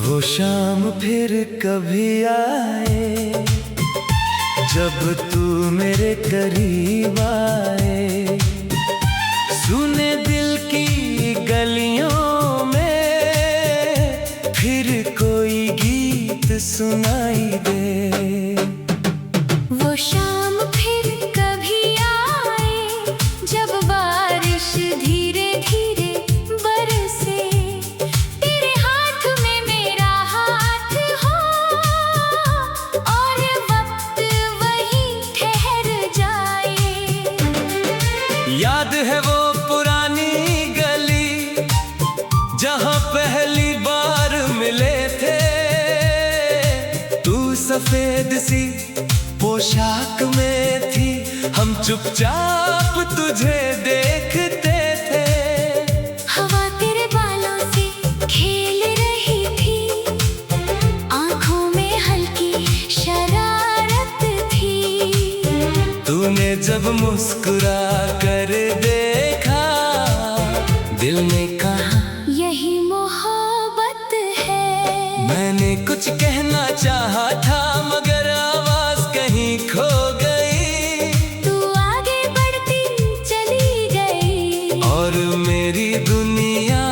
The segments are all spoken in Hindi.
वो शाम फिर कभी आए जब तू मेरे करीब आए, सुने दिल की गलियों में फिर कोई गीत सुनाई दे। वो शाम फिर कभी आए जब बारिश धीरे धीरे बरसे, तेरे हाथ में मेरा हाथ हो और वक्त वहीं ठहर जाए। याद है वो पुरानी गली जहाँ पहली बार मिले थे, तू सफेद सी पोशाक में थी, हम चुपचाप तुझे देखते थे। हवा तेरे बालों से खेल रही थी, आंखों में हल्की शरारत थी। तूने जब मुस्कुरा कर देखा, दिल ने कहा यही मोहब्बत है। मैंने कुछ कहना चाहा था मगर आवाज कहीं खो गई। तू आगे बढ़ती चली गई और मेरी दुनिया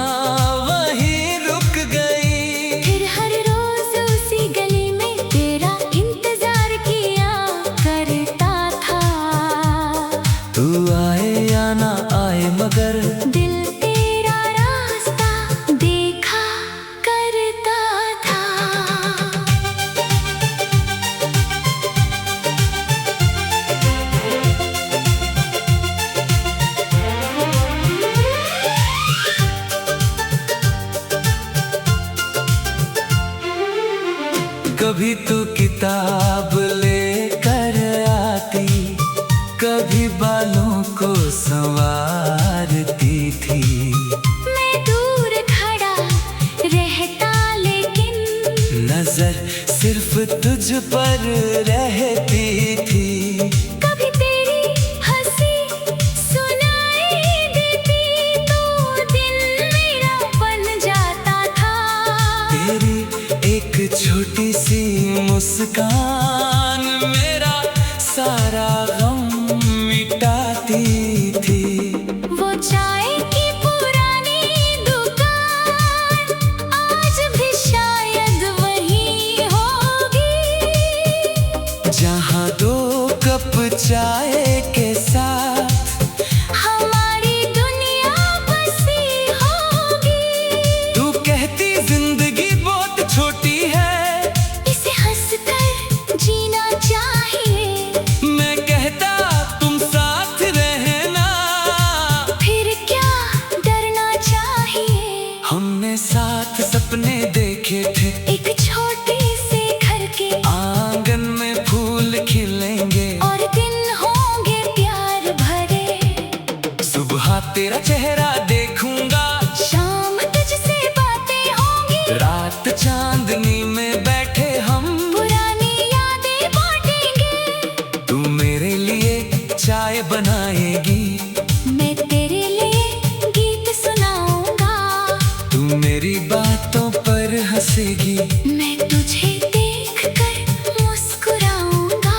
वहीं रुक गई। फिर हर रोज उसी गली में तेरा इंतजार किया करता था। तू आए या ना आए मगर दिल तेरा रास्ता देखा करता था। कभी तू किताब लेकर आती, कभी बालों को संवारती थी। मैं दूर खड़ा रहता लेकिन नजर सिर्फ तुझ पर रहती थी। कभी तेरी हंसी सुनाई देती तो दिल मेरा बन जाता था। तेरी एक छोटी सी मुस्कान मेरा सारा गम मिटाती थी। वो चाय की पुरानी दुकान आज भी शायद वही होगी, जहाँ दो कप चाय के साथ हमारी दुनिया बसी होगी। तू कहती जिंदगी बहुत छोटी है, इसे हंसकर जीना चाहिए। मैं कहता तुम साथ रहना, फिर क्या डरना चाहिए। हमने साथ सपने देखे थे, एक छोटे से घर के आंगन में फूल खिलेंगे और दिन होंगे प्यार भरे। सुबह तेरा चेहरा देखूंगा, शाम तुझसे बातें होंगी, रात चांदनी में बैठे हम पुरानी यादें बांटेंगे। तू मेरे लिए चाय बनाएगी, मैं तेरे लिए गीत सुनाऊंगा। तू मेरी बातों पर हंसेगी, मैं तुझे देखकर मुस्कुराऊंगा।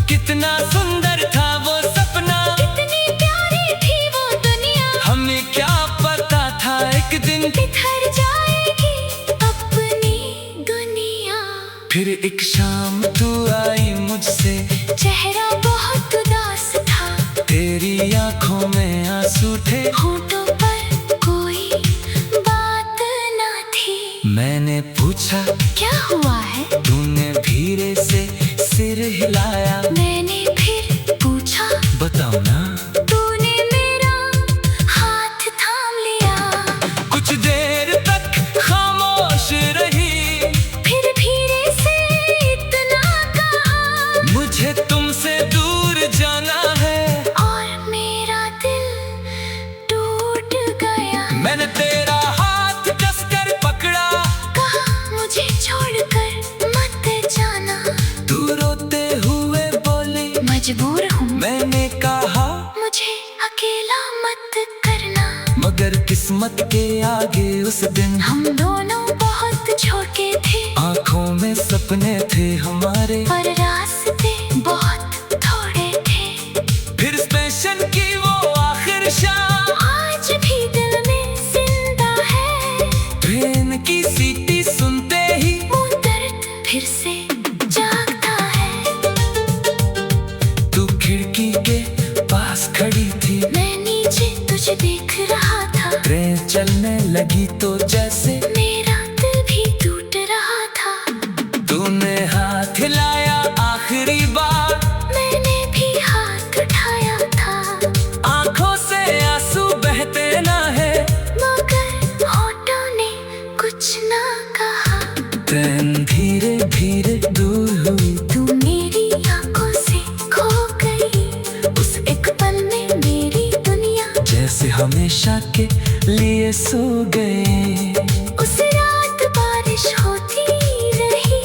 कितना सुंदर था वो सपना, कितनी प्यारी थी वो दुनिया, हमें क्या पता था एक दिन बिखर जाएगी अपनी दुनिया। फिर एक शाम तू आई मुझसे, चेहरा बहुत उदास था, तेरी आंखों में आंसू थे। होठों पर कोई बात न थी। मैंने पूछा क्या हुआ है, तूने धीरे से सिर हिलाया। मैंने फिर पूछा बताओ ना, तूने मेरा हाथ थाम लिया। कुछ देर तक खामोश रही, फिर धीरे से इतना कहा, मुझे तुमसे दूर जाना है। और मेरा दिल टूट गया। मैंने तेरा हाथ कसकर पकड़ा, कहा मुझे छोड़कर मत किस्मत के आगे उस दिन हम दोनों बहुत छोटे थे, आंखों में सपने थे हमारे, पर रास्ते बहुत थोड़े थे। फिर स्टेशन की वो आखिर शाम आज भी दिल में जिंदा है, ट्रेन की सीटी सुनते ही वो दर्द फिर से जागता है। तू खिड़की के पास खड़ी थी, मैं नीचे तुझे देख रहा था, ट्रेन चलने लगी तो जैसे मेरा दिल भी टूट रहा था। तूने हाथ हिलाया आखिरी बार, मैंने भी हाथ उठाया था, आंखों से आंसू बहते ना है, मगर होठों ने कुछ ना कहा। ट्रेन धीरे धीरे दूर हुई, तू मेरी आंखों से खो गई, उस एक पल में मेरी दुनिया जैसे हमेशा के लिए सो गए। उस रात बारिश होती रही,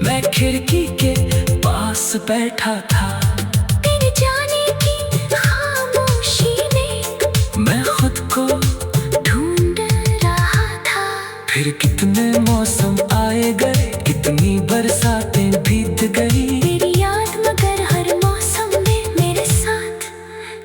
मैं खिड़की के पास बैठा था, तेरे जाने की खामोशी ने मैं खुद को ढूंढ रहा था। फिर कितने मौसम आए गए, कितनी बरसातें बीत गई, तेरी याद मगर हर मौसम में मेरे साथ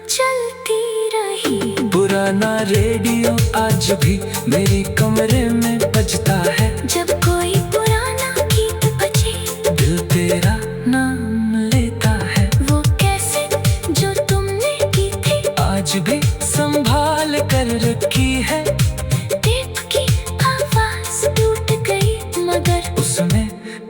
चलती रही। पुराना रेडियो आज भी मेरे कमरे में बजता है, जब कोई पुराना गीत बजे, दिल तेरा नाम लेता है, वो कैसे जो तुमने की थी आज भी संभाल कर रखी है। टेप की आवाज टूट गई, मगर उसमें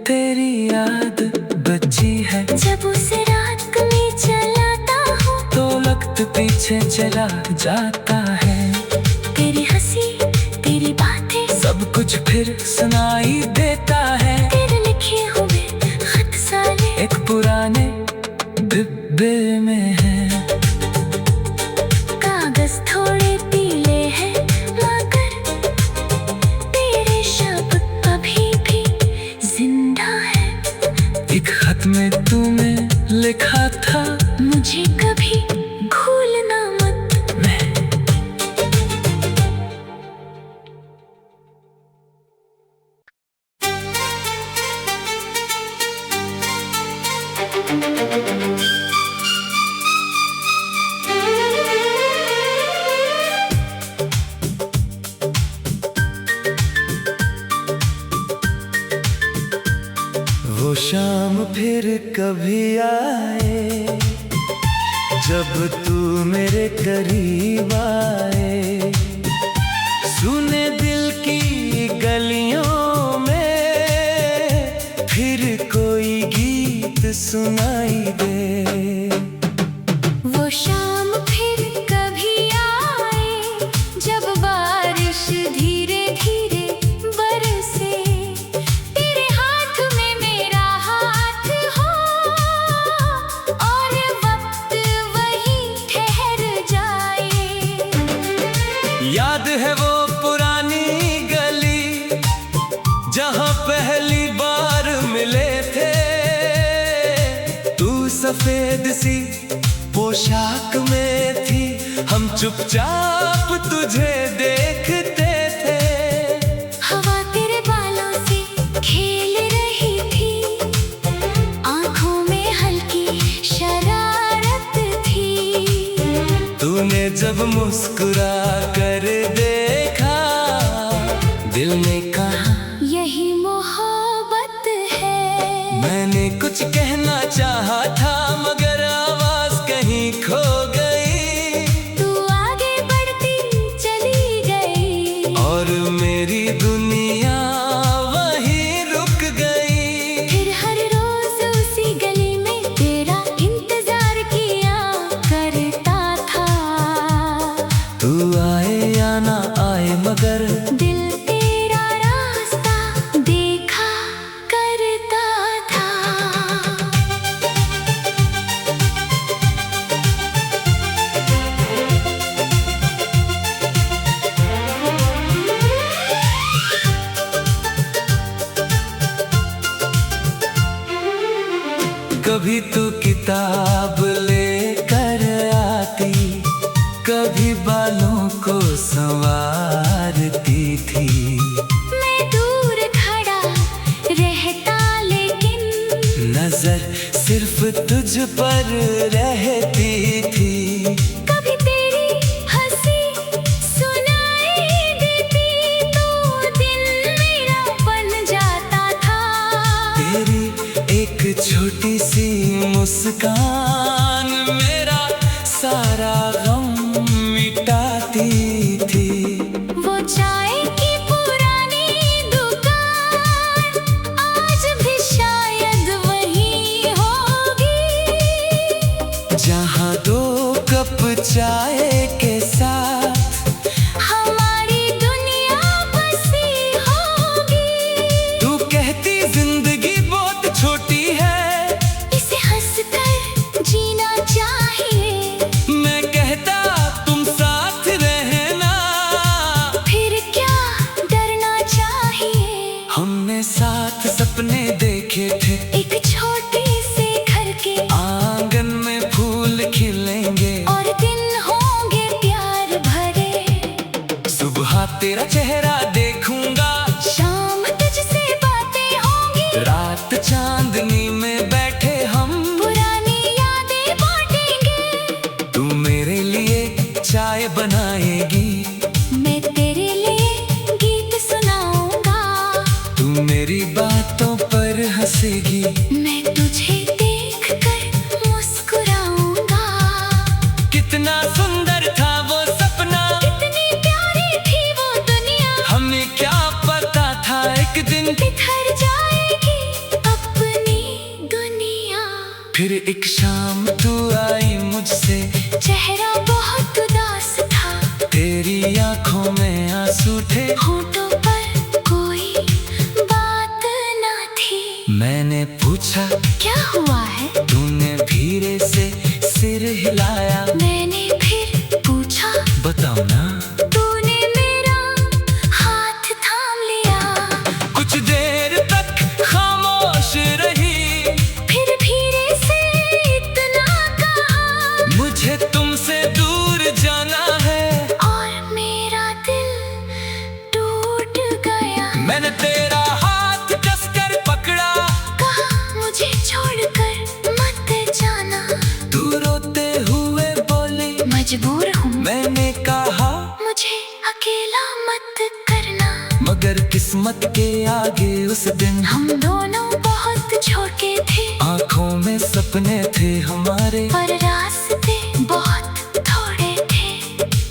तेरी याद बची है, जब उसे रात में चलाता हूँ तो वक्त पीछे चला जाता है। तेरी हंसी तेरी बातें सब कुछ फिर सुनाई देता है, तेरे लिखे हुए खत साले एक पुराने डिब्बे में है। कागज थोड़े पीले हैं, मगर तेरे शब्द अभी भी जिंदा है। एक खत में तूने लिखा था, मुझे कभी भूलना मत। मैं वो शाम फिर कभी आए, जब तू मेरे करीब आए, सुने दिल की गलियों में फिर कोई गीत सुनाई दे। वो शाम फिर कभी आए, जब बारिश धीरे धीरे बरसे, तेरे हाथ में मेरा हाथ हो, और वक्त वहीं ठहर जाए। याद है वो पुरानी गली, जहाँ पहली बार मिले थे, तू सफेद सी पोशाक में थी, हम चुपचाप तुझे देखते थे। हवा तेरे बालों से खेल रही थी, आंखों में हल्की शरारत थी। तूने जब मुस्कुरा कर देखा, दिल ने कहा यही मोहब्बत है। मैंने कुछ कहना चाहा था, मगर आवाज कहीं खो गई, तू आगे बढ़ती चली गई, और मेरी दुनिया वहीं रुक गई। फिर हर रोज उसी गली में तेरा इंतजार किया करता था। तू आए या ना आए, मगर दिल तेरा रास्ता देखा करता था। कभी तू किताब लेकर आती, कभी बालों को संवार तुझ पर रहती थी। कभी तेरी हंसी सुनाई देती तो दिल मेरा बन जाता था। तेरी एक छोटी सी मुस्कान मेरा सारा गम मिटाती थी। वो चाय की पुरानी दुकान आज भी शायद वही होगी, जहाँ 2 कप चाय के साथ हमारी दुनिया बसी होगी। तू कहती जिंदगी बहुत छोटी है, इसे हंसकर जीना चाहिए। मैं कहता तुम साथ रहना, फिर क्या डरना चाहिए। हमने साथ सपने देखे थे, एक छोटे से घर के आंगन में फूल खिलेंगे और दिन होंगे प्यार भरे। सुबह तेरा चेहरा देखूंगा, शाम तुझसे बातें होंगी, रात चांदनी में बैठे हम पुरानी यादें बांटेंगे। तू मेरे लिए चाय बनाएगी, मैं तेरे लिए गीत सुनाऊंगा, तू मेरी बातों पर हंसेगी। मैं तुझे देखकर मुस्कुराऊंगा। कितना सुंदर था वो सपना, कितनी प्यारी थी वो दुनिया, हमें क्या पता था एक दिन बिखर जाएगी अपनी दुनिया। फिर एक शाम तू आई मुझसे, चेहरा बहुत उदास था, तेरी आंखों में आंसू थे, होठों पर कोई बात न थी। मैंने पूछा क्या हुआ है, तूने धीरे से सिर हिलाया, मैंने फिर पूछा, बताओ ना। तूने मेरा हाथ थाम लिया। कुछ देर तक खामोश रही, फिर धीरे से इतना कहा, मुझे तुमसे दूर जाना है। और मेरा दिल टूट गया। मैंने तेरा हाथ कसकर पकड़ा, कहा मुझे छोड़कर मत जाना। तू रोते हुए बोली, मजबूर हूँ मैंने कहा मुझे अकेला मत करना। मगर किस्मत के आगे उस दिन हम दोनों बहुत छोटे थे, आंखों में सपने थे हमारे, पर रास्ते बहुत थोड़े थे।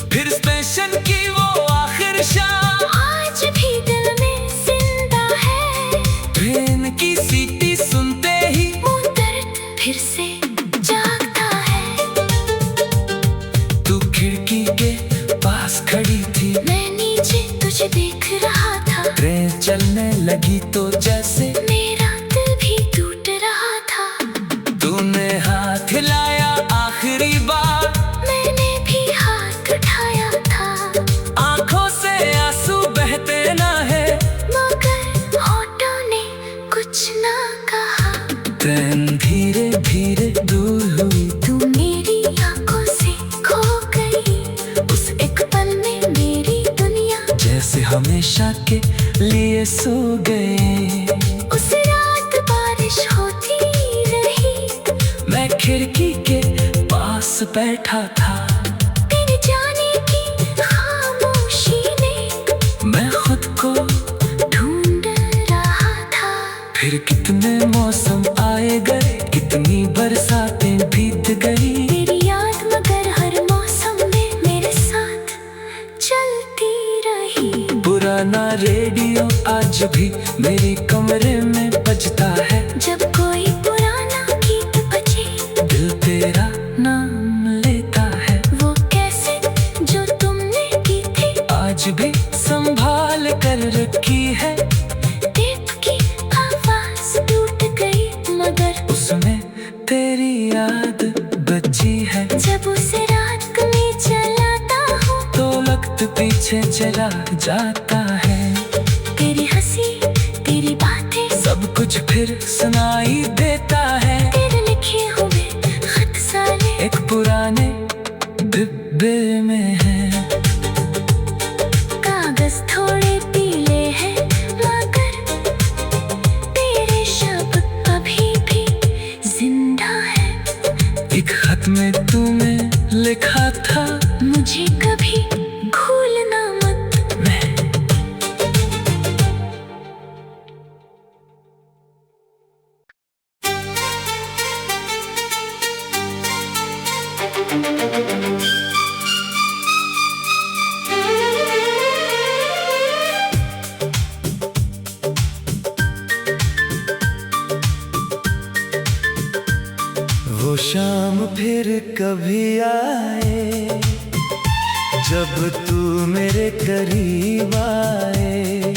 फिर स्टेशन की वो आखिर शाम, आज भी दिल में जिंदा है। ट्रेन की सीटी सुनते ही वो दर्द फिर से जागता है। तू खिड़की के पास खड़ी थी, मैं नीचे तुझे देख रहा था, ट्रेन चलने लगी तो जैसे मेरा दिल भी टूट रहा था। तूने हाथ हिलाया आखिरी बार, मैंने भी हाथ उठाया था, आंखों से आंसू बहते ना है, मगर होठों ने कुछ ना कहा। ट्रेन धीरे धीरे दूर हुई, तू मेरी आंखों से खो गई, उस एक पल में मेरी दुनिया जैसे हमेशा के लिए सो गए। उस रात बारिश होती रही, मैं खिड़की के पास बैठा था, तेरे जाने की खामोशी में मैं खुद को ढूंढ रहा था। फिर कितने मौसम आए गए, कितनी बरसातें बीत गई, तेरी याद मगर हर मौसम में मेरे साथ चलती रही। पुराना रेडियो आज भी मेरे कमरे में बजता है, जब कोई पुराना गीत बजे, दिल तेरा नाम लेता है, वो कैसे जो तुमने की थी, आज भी संभाल कर रखी है। टेप की आवाज टूट गई, मगर उसमें तेरी याद बची है, जब उसे रात में चलाता हूँ तो वक्त पीछे चला जाता है। तेरी हंसी तेरी बातें सब कुछ फिर सुनाई देता है, तेरे लिखे हुए खत सारे एक पुराने डिब्बे में है। कागज थोड़े पीले हैं, मगर तेरे शब्द अभी भी जिंदा है। शाम फिर कभी आए जब तू मेरे करीब आए,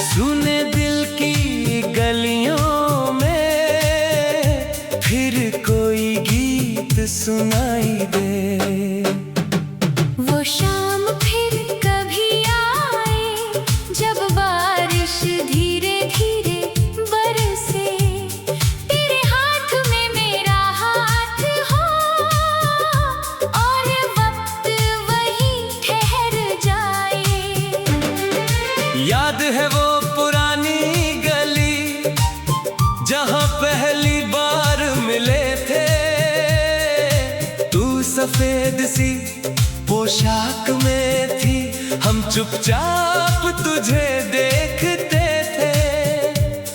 सुने दिल की गलियों में फिर कोई गीत सुनाई दे। वो शाम फिर कभी आए जब बारिश धीरे धीरे बरसे, तेरे हाथ में मेरा हाथ हो और वक्त वहीं ठहर जाए। याद है वो पुरानी गली जहाँ पहली बार मिले थे, तू सफेद सी पोशाक में थी, हम चुपचाप तुझे देखते थे।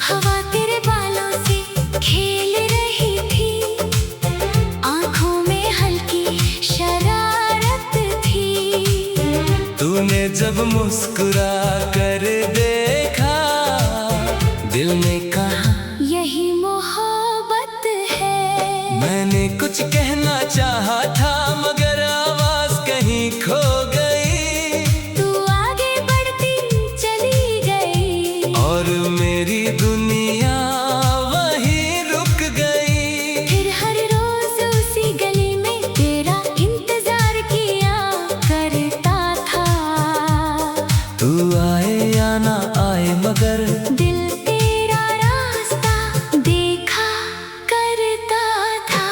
हवा तेरे बालों से खेल रही थी, आंखों में हल्की शरारत थी। तूने जब मुस्कुरा कर देखा, दिल ने कहा यही मोहब्बत है। मैंने कुछ कहना चाहा था मगर आवाज कहीं खो गई। तू आगे बढ़ती चली गई और मेरी दुनिया वहीं रुक गई। फिर हर रोज उसी गली में तेरा इंतजार किया करता था। तू आए या ना आए मगर दिल तेरा रास्ता देखा करता था।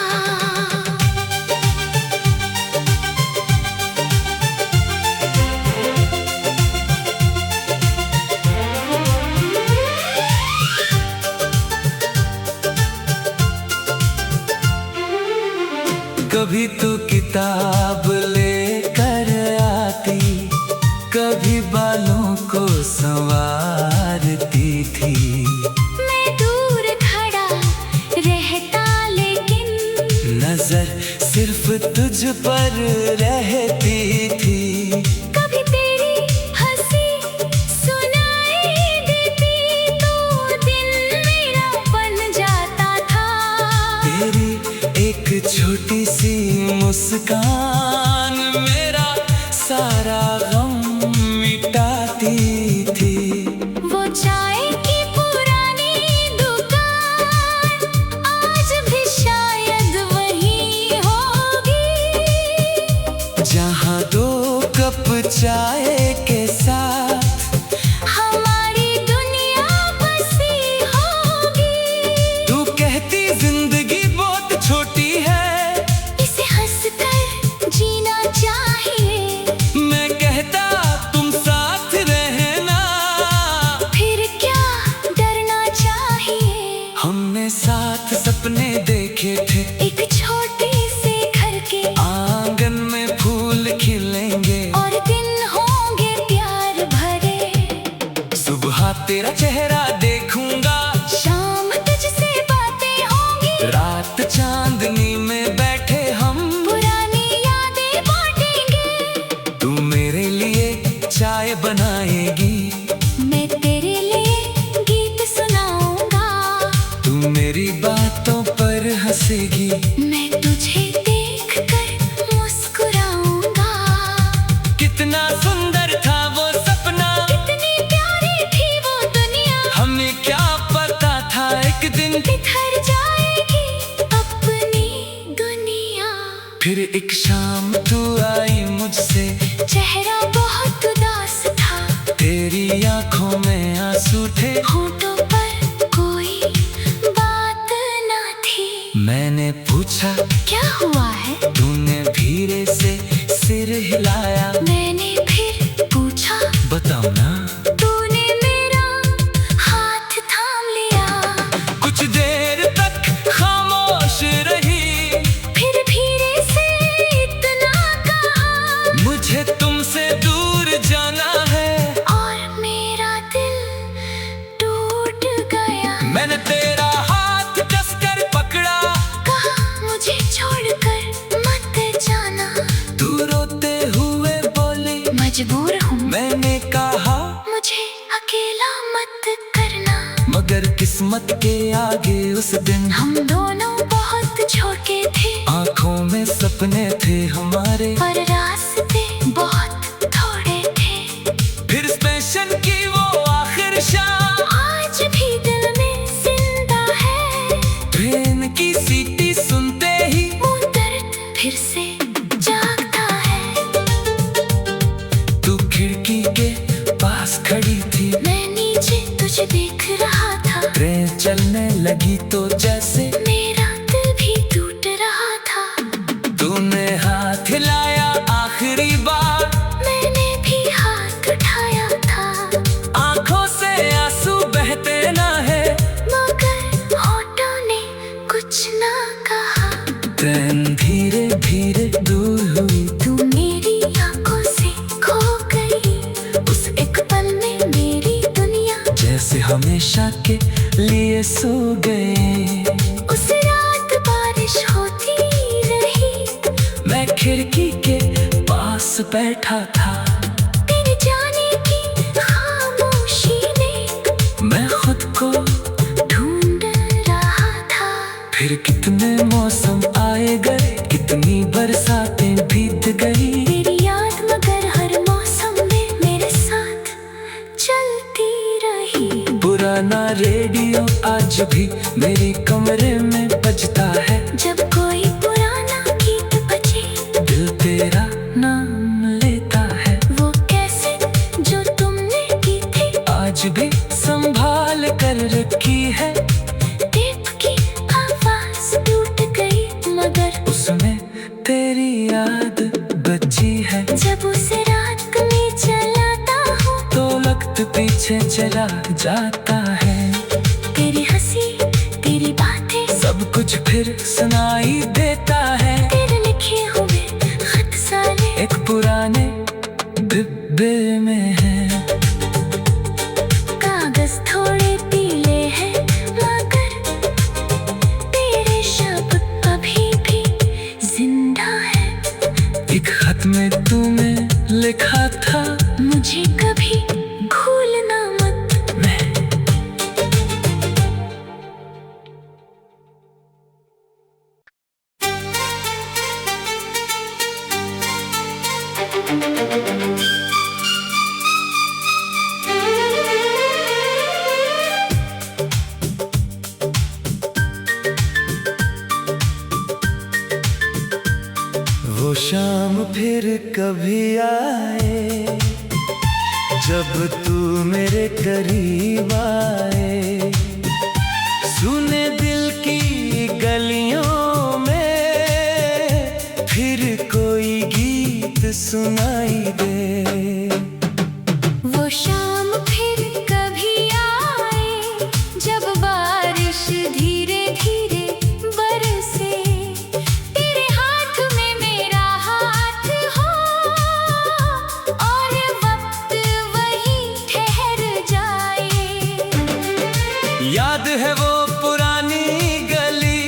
कभी तू किताब लेकर आती, कभी बालों को संवारती थी। मैं दूर खड़ा रहता लेकिन नजर सिर्फ तुझ पर रहती थी। कभी तेरी हंसी सुनाई देती तो दिन मेरा बन जाता था। तेरी एक छोटी सी मुस्कान मेरा सारा गम मिटाती थी। वो चाय की पुरानी दुकान आज भी शायद वही होगी, जहाँ दो कप चाय के साथ हमारी दुनिया बसी होगी। तू कहती जिंदगी बहुत छोटी है, इसे हंसकर जीना चाहिए। मैं कहता तुम साथ रहना, फिर क्या डरना चाहिए। हमने साथ सपने देखे थे, एक छोटी से घर के आंगन में फूल खिलेंगे और दिन होंगे प्यार भरे। सुबह तेरा चेहरा देखूंगा, शाम तुझसे बातें होंगी, रात चांदनी में बैठे हम पुरानी यादें बांटेंगे। तू मेरे लिए चाय बनाएगी, मैं तेरे लिए गीत सुनाऊंगा, तू मेरी बातों पर हंसेगी। मैं तुझे देखकर मुस्कुराऊंगा। कितना सुंदर था वो सपना, कितनी प्यारी थी वो दुनिया, हमें क्या पता था एक दिन बिखर जाएगी अपनी दुनिया। फिर एक शाम तू आई मुझसे, चेहरा बहुत उदास था, तेरी आंखों में आंसू थे, होठों पर कोई बात ना थी। मैंने पूछा क्या हुआ है, तूने धीरे से सिर हिलाया, मैंने फिर पूछा बताओ ना। तूने मेरा हाथ थाम लिया, कुछ देर तक खामोश रही, फिर धीरे से इतना कहा, मुझे तुमसे दूर जाना है। और मेरा दिल टूट गया। मैंने तेरा हाथ कसकर पकड़ा, कहा मुझे छोड़कर मत जाना। तू रोते हुए बोली मजबूर हूँ, मैंने कहा मुझे अकेला मत करना। मगर किस्मत के आगे उस दिन हम दोनों बहुत छोटे में सपने थे हमारे, पर रास्ते बहुत थोड़े थे। फिर स्टेशन की वो आखिर शाम आज भी दिल में जिंदा है। ट्रेन की सीटी सुनते ही वो दर्द फिर से जागता है। तू खिड़की के पास खड़ी थी, मैं नीचे तुझे देख रहा था। ट्रेन चलने लगी तो जैसे मेरा दिल भी टूट रहा था। तूने हाथ हिलाया आखिरी बार, मैंने भी हाथ उठाया था। आंखों से आंसू बहते ना है, मगर होठों ने कुछ ना कहा। ट्रेन धीरे धीरे दूर हुई, तू मेरी आंखों से खो गई। उस एक पल में मेरी दुनिया जैसे हमेशा के लिए सो गए। उस रात बारिश होती रही। मैं खिड़की के पास बैठा था, तेरे जाने की खामोशी ने मैं खुद को ढूंढ रहा था। फिर कितने मौसम आए गए, कितनी बरसातें बीत गई। तेरी याद मगर हर मौसम में मेरे साथ चलती रही। पुराना रेडियो आज भी मेरी कमरे में बजता है। जब कोई पुराना गीत बजे, दिल तेरा नाम लेता है। वो कैसे जो तुमने की थी आज भी संभाल कर रखी है। टेप की आवाज टूट गई, मगर उसमें तेरी याद बची है। जब उस रात में चलाता हूँ तो वक्त पीछे चला जाता है। तेरी हंसी तेरी बातें सब कुछ फिर सुनाई देता है। तेरे लिखे हुए खत सारे एक पुराने डिब्बे में है। कागज थोड़े पीले हैं, मगर तेरे शब्द अभी भी जिंदा है। एक खत में तूने लिखा था, मुझे कभी भूलना मत। मैं वो शाम फिर कभी आए, जब तू मेरे करीब आए। सुने दिल की गलियों में फिर कोई गीत सुनाई दे। वो शाम फिर कभी आए, जब बारिश धीरे धीरे बरसे। तेरे हाथ में मेरा हाथ हो, और वक्त वहीं ठहर जाए। याद है वो पुरानी गली,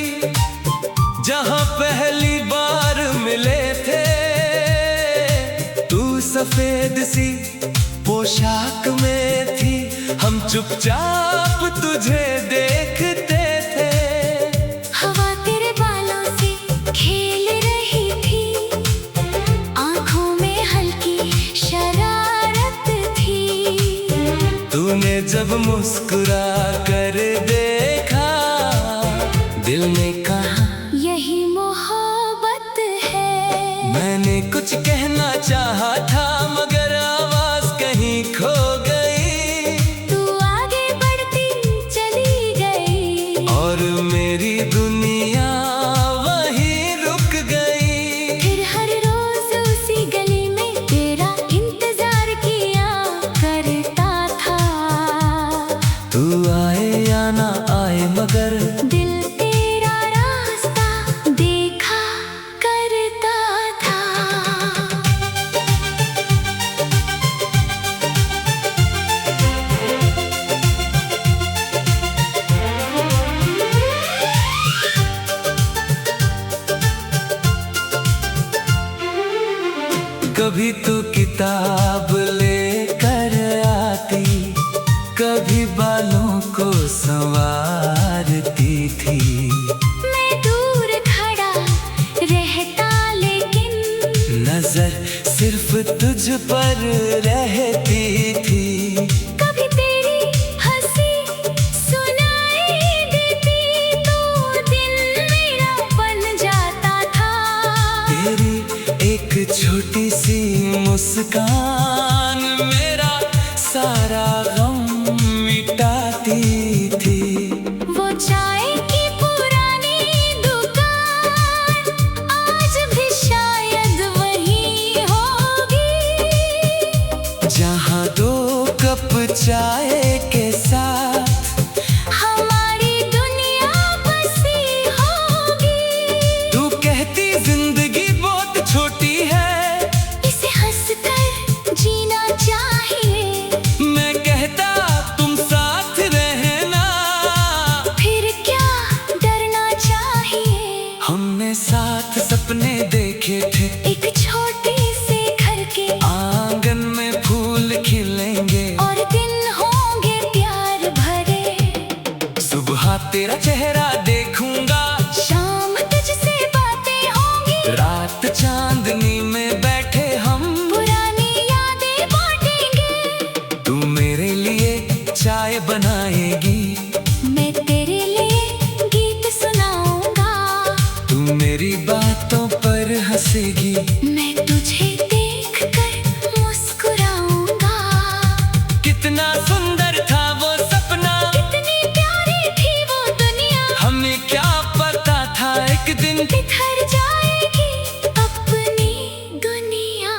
जहाँ पहली बार मिले थे। तू सफेद सी पोशाक में थी, हम चुपचाप तुझे देखते थे। हवा तेरे बालों से खेल रही थी, आंखों में हल्की शरारत थी। तूने जब मुस्कुरा कर देखा, दिल ने कहा यही मोहब्बत है। मैंने कुछ कहना चाहा था, मगर आवाज कहीं खो गई। तू आगे बढ़ती चली गई, और मेरी दुनिया वहीं रुक गई। फिर हर रोज उसी गली में तेरा इंतजार किया करता था। तू आए या ना आए, मगर दिल तेरा रास्ता देखा करता था। कभी तू किताब लेकर आती, कभी बालों को संवारती थी। मैं दूर खड़ा रहता पर रहती थी। कभी तेरी हंसी सुनाई देती तो दिन मेरा बन जाता था। तेरी एक छोटी सी मुस्कान मेरा सारा गम मिटाती थी। वो चाय की पुरानी दुकान आज भी शायद वही होगी, जहाँ 2 कप चाय के साथ हमारी दुनिया बसी होगी। तू कहती जिंदगी बहुत छोटी है, इसे हंसकर जीना चाहिए। मैं कहता तुम साथ रहना, फिर क्या डरना चाहिए। हमने साथ सपने देखे थे। एक छोटे से घर के आंगन में फूल खिलेंगे और दिन होंगे प्यार भरे। सुबह तेरा चेहरा देखूंगा, शाम तुझसे बातें होंगी, रात चांदनी में बैठे हम पुरानी यादें बांटेंगे। तू मेरे लिए चाय बनाएगी, मैं तेरे लिए गीत सुनाऊंगा। तू मेरी बातों पर हंसेगी। मैं तुझे देखकर मुस्कुराऊंगा। कितना सुंदर था वो सपना, कितनी प्यारी थी वो दुनिया, हमें क्या पता था एक दिन बिखर जाएगी अपनी दुनिया।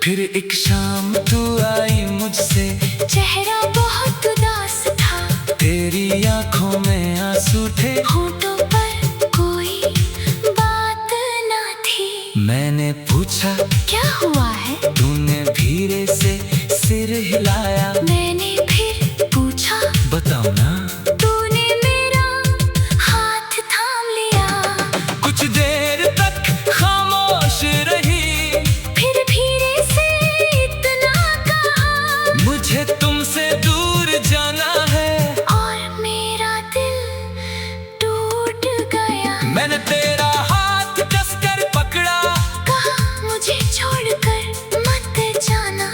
फिर एक शाम तू आई मुझसे, चेहरा बहुत उदास था, तेरी आंखों में आंसू थे। होठों पर कोई बात ना थी। मैंने पूछा क्या हुआ है, तूने धीरे से सिर हिलाया। मैंने फिर पूछा, बताओ ना। तूने मेरा हाथ थाम लिया। कुछ देर तक खामोश रही, फिर धीरे से इतना कहा, मुझे तुमसे दूर जाना है। और मेरा दिल टूट गया। मैंने तेरा हाथ कसकर पकड़ा, कहा मुझे छोड़कर मत जाना।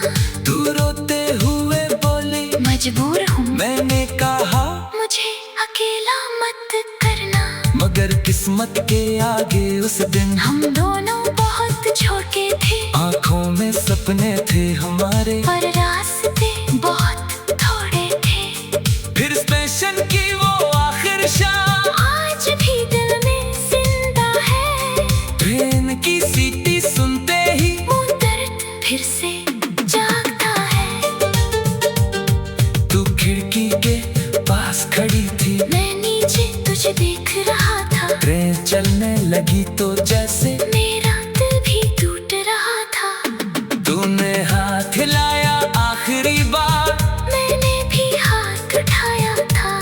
तू रोते हुए बोली, मजबूर हूँ मैंने कहा मुझे अकेला मत करना। मगर किस्मत के आगे उस दिन हम दोनों बहुत छोटे थे, आंखों में सपने थे हमारे, पर रास्ते बहुत थोड़े थे। फिर स्टेशन की वो आखिर शाम, आज भी दिल में जिंदा है। ट्रेन की सीटी सुनते ही वो दर्द फिर से जागता है। तू खिड़की के पास खड़ी थी, मैं नीचे तुझे देख रहा था, ट्रेन चलने लगी तो जैसे मेरा दिल भी टूट रहा था। तूने हाथ हिलाया आखिरी बार, मैंने भी हाथ उठाया था,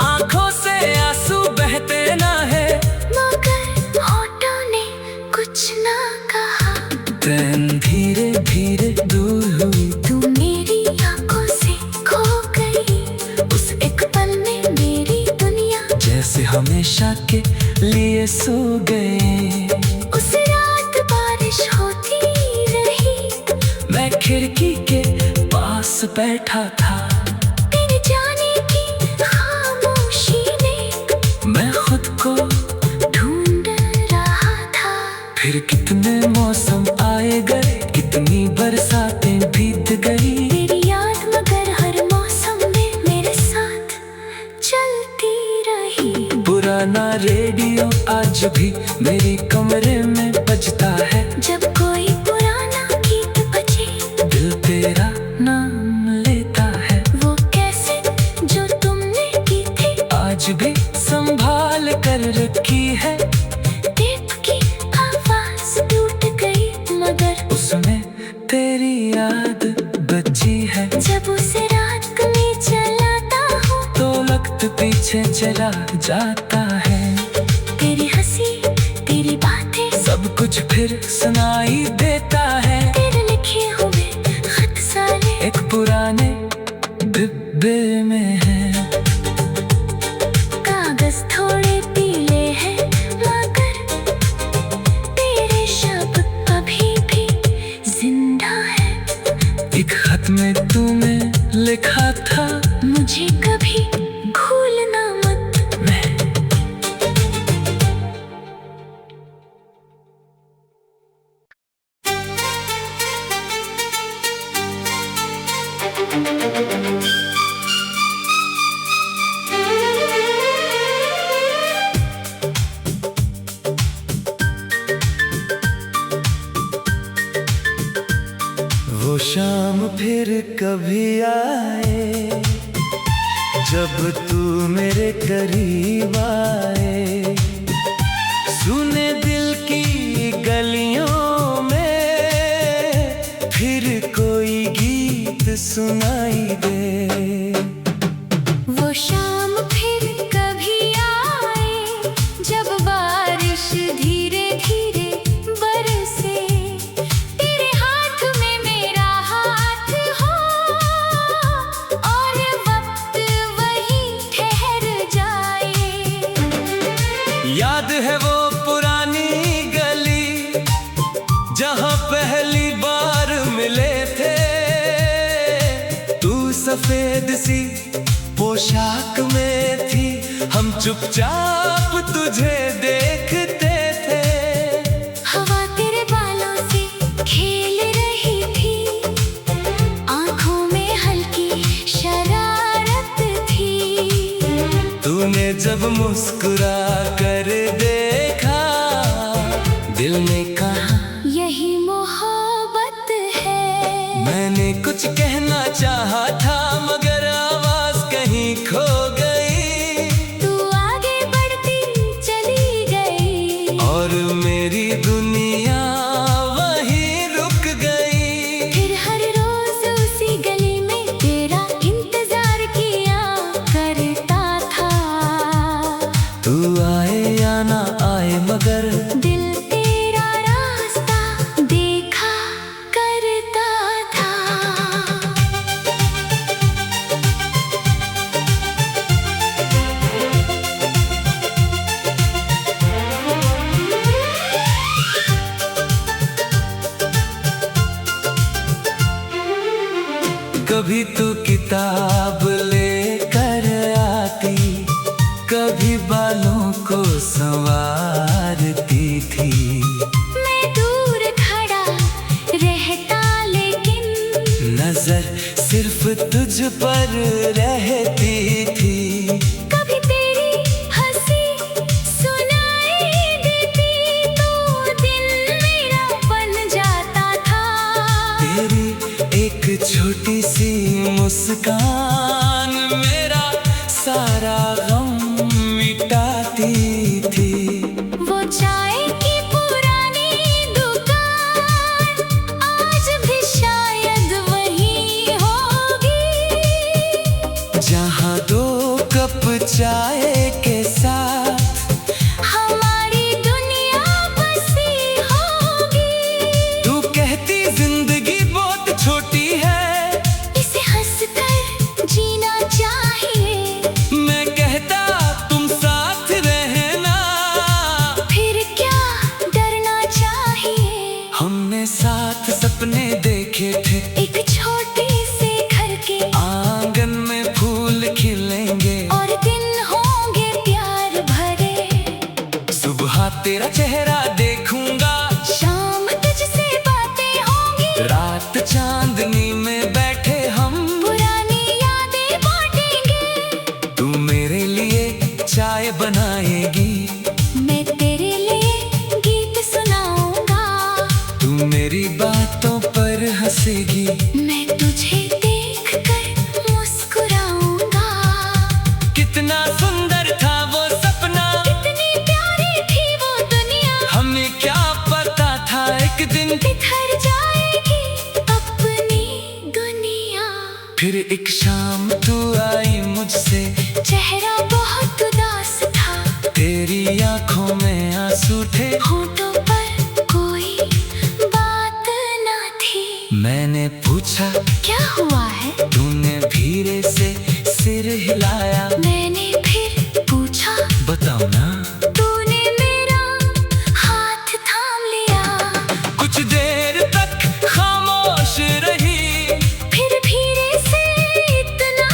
आंखों से आंसू बहते ना है, मगर होठों ने कुछ ना कहा। ट्रेन धीरे धीरे दूर हुई, तू मेरी आंखों से खो गई। उस एक पल में मेरी दुनिया जैसे हमेशा के लिए सो गए। उस रात बारिश होती रही, मैं खिड़की के पास बैठा था, तेरे जाने की खामोशी ने मैं खुद को ढूंढ रहा था। फिर कितने मौसम आए गए, कितनी बरसातें बीत गई। तेरी याद मगर हर मौसम में मेरे साथ चलती रही। पुराना रेडियो आज भी मेरी कमरे में बजता है, जब कोई पुराना गीत बजे, दिल तेरा नाम लेता है। वो कैसे जो तुमने की थी, आज भी संभाल कर रखी है, टेप की आवाज टूट गई मगर उसमें तेरी याद बची है। जब उसे रात में चलाता हूँ तो वक्त पीछे चला जाता है, तेरी हंसी तेरी बातें सब कुछ फिर सुनाई देता है। तेरे लिखे हुए खत सारे एक पुराने डिब्बे में है, कागज थोड़े पीले हैं मगर तेरे शब्द अभी भी जिंदा है। था। मुझे कभी भूलना मत। मैं वो शाम फिर कभी आए जब तू मेरे करीब आए, सुने दिल की गलियों में फिर कोई गीत सुनाई दे। वो शाम फिर कभी आए जब बारिश धीरे धीरे बरसे, तेरे हाथ में मेरा हाथ हो और वक्त वहीं ठहर जाए। याद है वो पुरानी गली जहाँ पहली बार मिले थे, तू सफेद सी पोशाक में थी, हम चुपचाप तुझे देखते थे। हवा तेरे बालों से खेल रही थी, आंखों में हल्की शरारत थी। तूने जब मुस्कुरा कर देखा, दिल ने कहा यही मोहब्बत है। मैंने कुछ कहना चाहा था मगर आवाज कहीं खो गई। तू आगे बढ़ती चली गई और मेरी दुनिया वहीं रुक गई। फिर हर रोज उसी गली में तेरा इंतजार किया करता था। तू आए या ना आए मगर दिल तेरा रास्ता देखा करता था। कभी तू किताब लेकर आती, कभी बालों को संवारती थी। मैं दूर खड़ा रहता लेकिन नजर सिर्फ तुझ पर रहती थी। कभी तेरी हंसी सुनाई देती तो दिल मेरा बन जाता था। तेरी एक छोटी सी मुस्कान मेरा सारा गम मिटाती थी। वो चाय की पुरानी दुकान आज भी शायद वही होगी, जहाँ दो कप चाय के साथ हमारी दुनिया बसी होगी। तू कहती जिंदगी बहुत छोटी है, इसे हंसकर जीना चाहिए। मैं कहता तुम साथ रहना। फिर क्या डरना चाहिए। हमने साथ सपने देखे थे, एक छोटे से घर के आंगन में फूल खिलेंगे और दिन होंगे प्यार भरे। सुबह तेरा चेहरा देखूंगा, शाम तुझसे बातें होंगी, रात चांदनी में बैठे हम पुरानी यादें बांटेंगे। तू मेरे लिए चाय बनाएगी, मैं तेरे लिए गीत सुनाऊंगा। तू मेरी बातों पर हंसेगी, मैं तुझे देखकर मुस्कुराऊंगा। कितना सुंदर था वो सपना, कितनी प्यारी थी वो दुनिया, हमें क्या पता था एक दिन बिखर जाएगी अपनी दुनिया। फिर एक शाम तू आई मुझसे, चेहरा बहुत उदास था, तेरी आंखों में आंसू थे। होठों पर कोई बात न थी। मैंने पूछा क्या हुआ है। तूने धीरे से सिर हिलाया। मैंने फिर पूछा बताओ ना। तूने मेरा हाथ थाम लिया। कुछ देर तक खामोश रही, फिर धीरे से इतना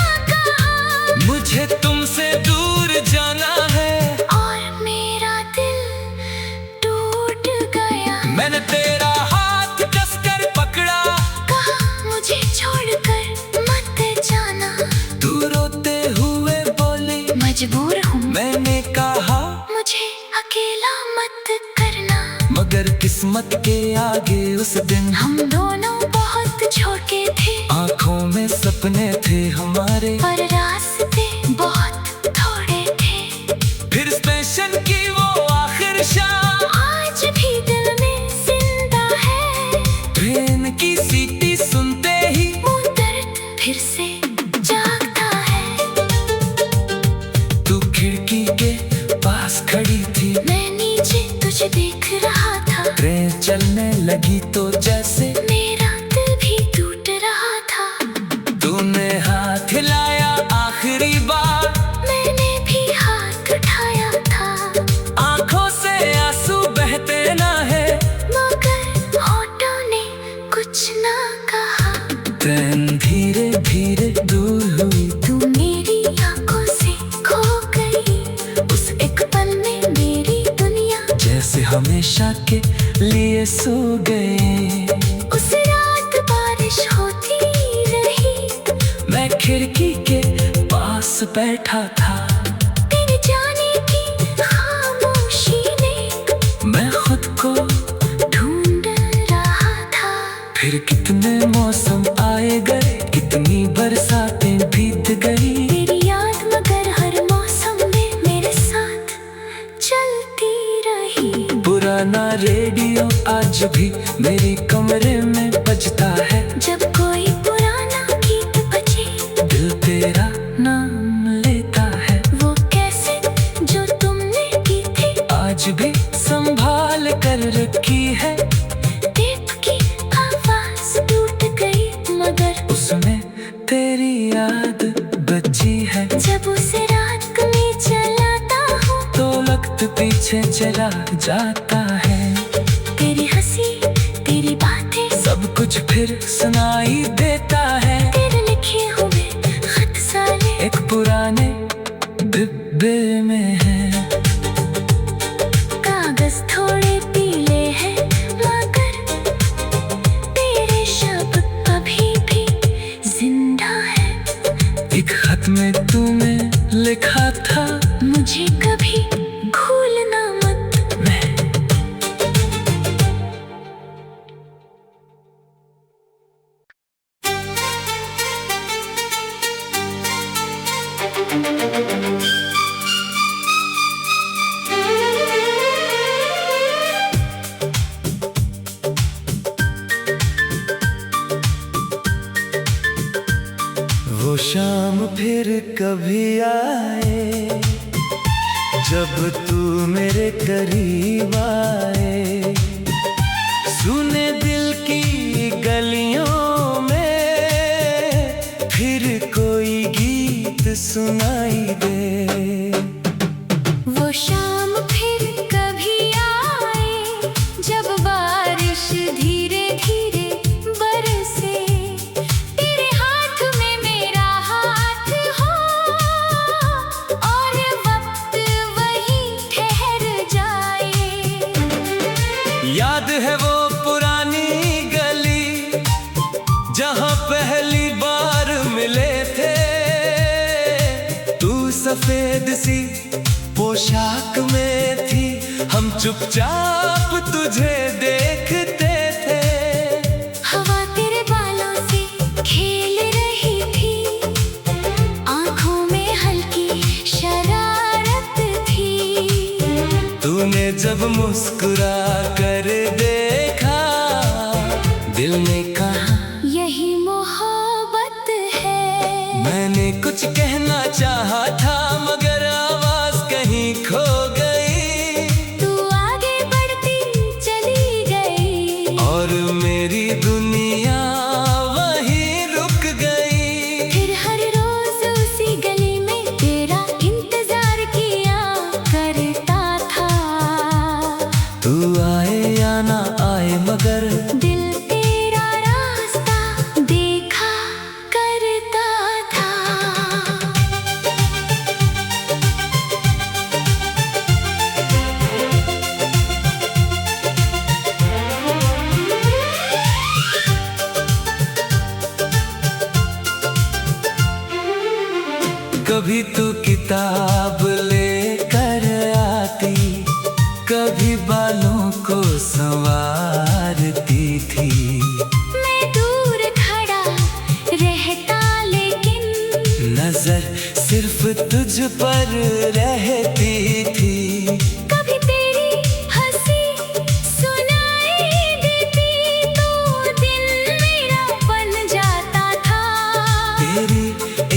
मजबूर हूँ। मैंने कहा मुझे अकेला मत करना, मगर किस्मत के आगे उस दिन हम दोनों बहुत छोटे थे। आंखों में सपने थे हमारे, पर रास्ते बहुत थोड़े थे। फिर स्टेशन की वो आखिर शाम आज भी दिल में जिंदा है। ट्रेन की सीटी सुनते ही वो दर्द फिर से जागता है। तू खिड़की के पास खड़ी थी, मैं नीचे तुझे देख रहा था। ट्रेन चलने लगी तो जैसे मेरा दिल भी टूट रहा था। तूने हाथ हिलाया आखिरी बार, मैंने भी हाथ उठाया था। आंखों से आंसू बहते ना है, मगर होठों ने कुछ ना कहा। ट्रेन धीरे धीरे दूर हुई, तू मेरी आंखों से खो गई। उस एक पल में मेरी दुनिया जैसे हमेशा के लिए सो गए। उस रात बारिश होती रही। मैं खिड़की के पास बैठा था, तेरे जाने की खामोशी ने मैं खुद को ढूंढ रहा था। फिर कितने मौसम आए गए, कितनी बरसातें बीत गई। तेरी याद मगर हर मौसम में मेरे साथ चलती रही। पुराना रेडियो आज भी मेरे कमरे में बजता है। जब कोई पुराना गीत बजे, दिल तेरा नाम लेता है। वो कैसे जो तुमने की थी आज भी संभाल कर रखी है। टेप की आवाज टूट गई, मगर उसमें तेरी याद बची है। जब उसे रात में चलाता हूँ तो वक्त पीछे चला जाता है। तेरी हंसी तेरी बातें सब कुछ फिर सुनाई देता है। तेरे लिखे हुए खत सारे एक पुराने डिब्बे में है। कागज थोड़े पीले हैं, मगर तेरे शब्द अभी भी जिंदा है। एक खत में तूने लिखा था, मुझे कभी भूलना मत। मैं वो शाम फिर कभी आए जब तू मेरे करीब आए। सुने दिल की गलियों में फिर कोई गीत सुनाई दे। वो शाम फिर कभी आए जब बारिश धीरे धीरे बरसे। तेरे हाथ में मेरा हाथ हो और वक्त वहीं ठहर जाए। याद है वो पुरानी गली जहाँ पहली बार मिले थे। तू सफेद सी पोशाक में थी, हम चुपचाप तुझे देखते थे। हवा तेरे बालों से खेल रही थी, आंखों में हल्की शरारत थी। तूने जब मुस्कुरा कर देखा, दिल ने कहा यही मोहब्बत है। मैंने कुछ कहना चाहा था, मगर आवाज कहीं खो गई। तू आगे बढ़ती चली गई और मेरी दुनिया वहीं रुक गई। फिर हर रोज उसी गली में तेरा इंतजार किया करता था। तू आए या ना आए, मगर दिल तेरा रास्ता देखा करता था। कभी तू किताब लेकर आती, कभी बालों को संवारती थी। मैं दूर खड़ा रहता लेकिन नजर सिर्फ तुझ पर रहती थी। कभी तेरी हंसी सुनाई देती तो दिल मेरा बन जाता था। तेरी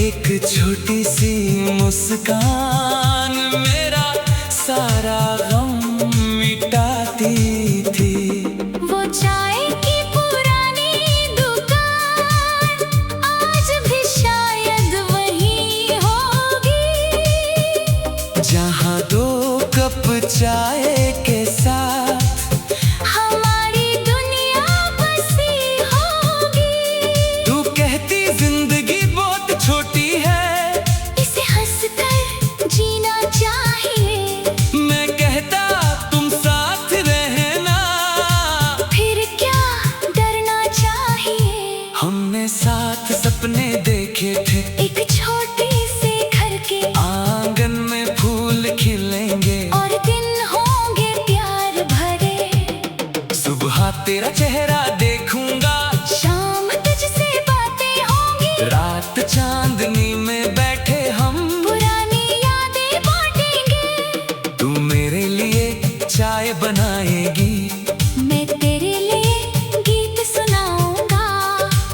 एक छोटी सी मुस्कान मेरा सारा गम मिटाती थी। वो चाय की पुरानी दुकान आज भी शायद वही होगी, जहाँ 2 कप चाय के साथ हमारी दुनिया बसी होगी। तू कहती जिंदगी बहुत छोटी है, इसे हंसकर जीना चाहिए। मैं कहता तुम साथ रहना, फिर क्या डरना चाहिए। हमने साथ सपने देखे थे, एक छोटे से घर के आंगन में फूल खिलेंगे और दिन होंगे प्यार भरे। सुबह तेरा चेहरा देखूंगा, शाम तुझसे बातें होंगी, रात चांदनी में बैठे हम पुरानी यादें बांटेंगे। तू मेरे लिए चाय बनाएगी, मैं तेरे लिए गीत सुनाऊंगा,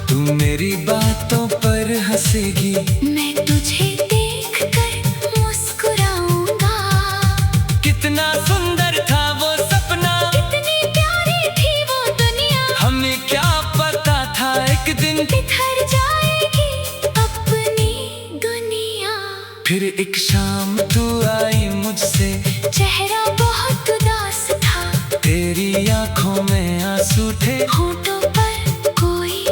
तू मेरी बातों पर हंसेगी। मैं तुझे देखकर मुस्कुराऊंगा। कितना सुंदर था वो सपना, कितनी प्यारी थी वो दुनिया, हमें क्या पता था एक दिन बिखर जाएगी अपनी दुनिया। फिर एक शाम तू आई मुझसे, चेहरा बहुत उदास था, तेरी आंखों में आंसू थे, होठों पर कोई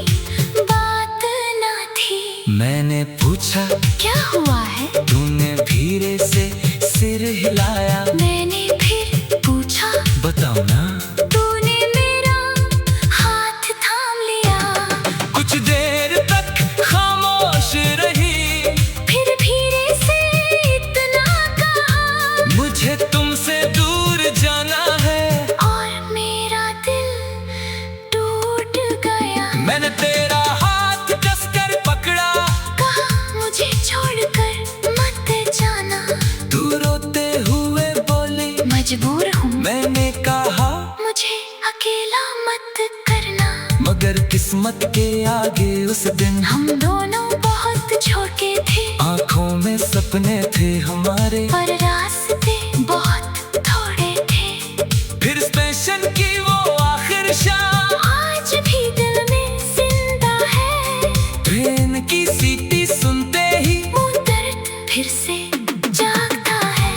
बात न थी। मैंने पूछा क्या हुआ है, तूने धीरे से सिर हिलाया। मैंने फिर पूछा, बताओ ना। तूने मेरा हाथ थाम लिया। कुछ देर तक खामोश रही, फिर धीरे से इतना कहा, मुझे तुमसे दूर जाना है। और मेरा दिल टूट गया। मैंने तेरा हाथ कसकर पकड़ा, कहा मुझे छोड़कर मत जाना। तू रोते हुए बोली, मजबूर हूँ मैंने कहा मुझे अकेला मत करना। मगर किस्मत के आगे उस दिन हम दोनों बहुत छोटे थे, आंखों में सपने थे हमारे, पर रास्ते बहुत थोड़े थे। फिर स्टेशन की वो आखिर शाम, आज भी दिल में जिंदा है। ट्रेन की सीटी सुनते ही वो दर्द फिर से जागता है।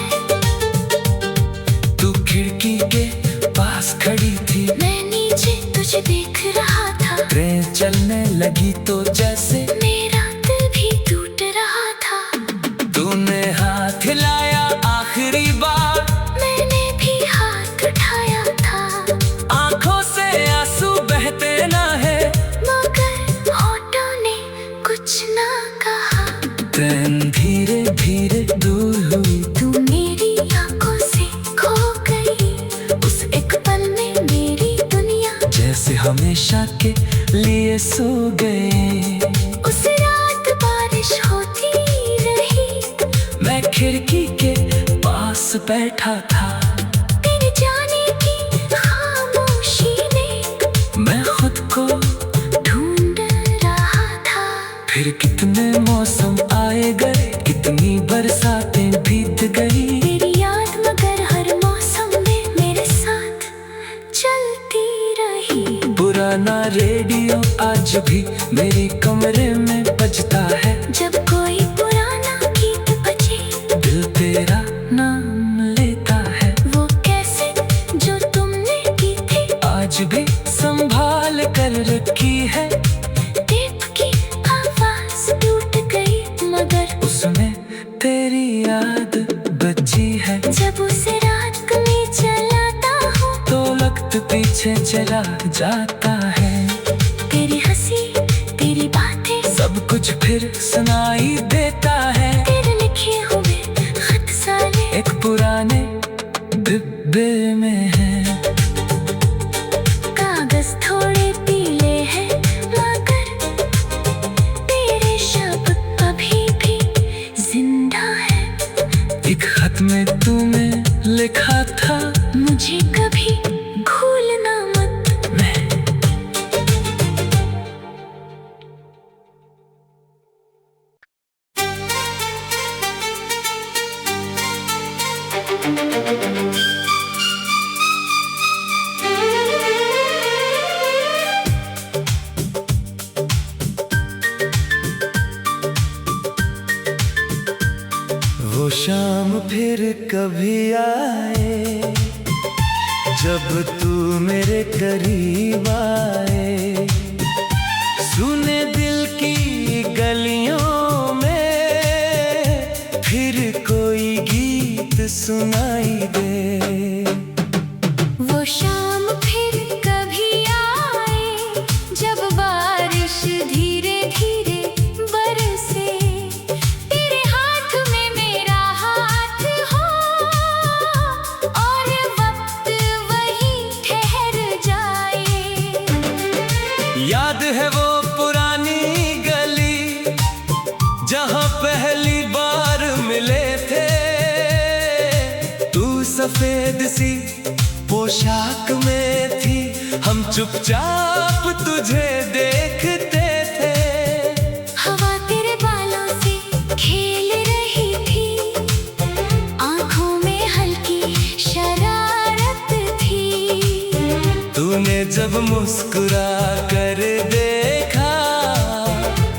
तू खिड़की के पास खड़ी थी, मैं नीचे तुझे देख रहा था, ट्रेन चलने लगी तो जैसे मेरा दिल भी टूट रहा था। तूने हाथ हिलाया आखिरी बार, मैंने भी हाथ उठाया था, आंखों से आंसू बहते ना है, मगर होठों ने कुछ ना कहा। ट्रेन धीरे धीरे दूर हुई, तू मेरी आंखों से खो गई, उस एक पल में मेरी दुनिया जैसे हमेशा के लिए सो गए। उस रात बारिश होती रही, मैं खिड़की के पास बैठा था, तेरे जाने की खामोशी में मैं खुद को ढूंढ रहा था। फिर कितने मौसम आए गए, कितनी बरसातें बीत गई, तेरी याद मगर हर मौसम में मेरे साथ चलती रही। पुराना रेडियो आज भी मेरी कमरे में बजता है, जब कोई पुराना गीत बजे, दिल तेरा नाम लेता है। वो कैसे जो तुमने की थी, आज भी संभाल कर रखी है, टेप की आवाज टूट गई मगर उसमें तेरी याद बची है। जब उसे रात में चलाता हूँ तो वक्त पीछे चला जाता है, तेरी हंसी तेरी बातें सब कुछ फिर सुनाई देता है। तेरे वो शाम फिर कभी आए जब तू मेरे करीब आए, सुने दिल की गलियों में फिर कोई गीत सुनाई दे। वो शाम फिर कभी आए जब बारिश धीरे धीरे बरसे, तेरे हाथ में मेरा हाथ हो और वक्त वहीं ठहर जाए। याद है वो पुरानी गली जहाँ पहली बार मिले थे, तू सफेद सी पोशाक में थी, हम चुपचाप तुझे देखते थे। हवा तेरे बालों से खेल रही थी, आंखों में हल्की शरारत थी। तूने जब मुस्कुरा कर देखा,